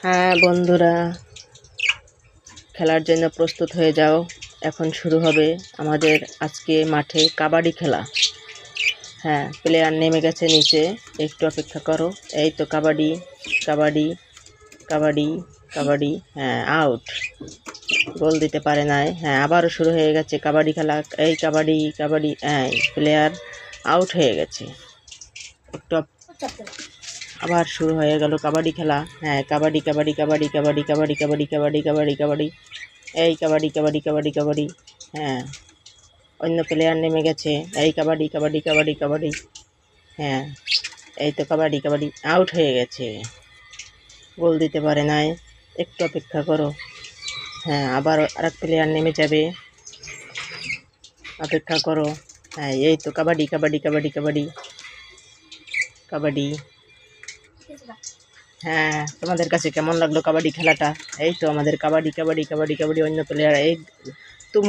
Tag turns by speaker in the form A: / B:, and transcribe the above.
A: হ্যাঁ বন্ধুরা, খেলার জন্য প্রস্তুত হয়ে যাও। এখন শুরু হবে আমাদের আজকে মাঠে কাবাডি খেলা। হ্যাঁ, প্লেয়ার নেমে গেছে নিচে, একটু অপেক্ষা করো। এই তো কাবাডি কাবাডি কাবাডি কাবাডি। হ্যাঁ, আউট, গোল দিতে পারে নাই। হ্যাঁ, আবারও শুরু হয়ে গেছে কাবাডি খেলা। এই কাবাডি কাবাডি, হ্যাঁ, প্লেয়ার আউট হয়ে গেছে। একটু আবার শুরু হয়ে গেল কাবাডি খেলা। হ্যাঁ, কাবাডি কাবাডি কাবাডি কাবাডি কাবাডি কাবাডি কাবাডি কাবাডি কাবাডি। এই কাবাডি কাবাডি কাবাডি কাবাডি। হ্যাঁ, অন্য প্লেয়ার নেমে গেছে। এই কাবাডি কাবাডি কাবাডি কাবাডি। হ্যাঁ, এই তো কাবাডি কাবাডি, আউট হয়ে গেছে, গোল দিতে পারে নাই। একটু অপেক্ষা করো। হ্যাঁ, আবার আরেক প্লেয়ার নেমে যাবে, অপেক্ষা করো। হ্যাঁ, এই তো কাবাডি কাবাডি কাবাডি কাবাডি কাবাডি। হ্যাঁ, তোমাদের কাছে কেমন লাগলো কাবাডি খেলাটা? এই তো আমাদের কাবাডি কাবাডি কাবাডি কাবাডি। অন্য প্লেয়ার এই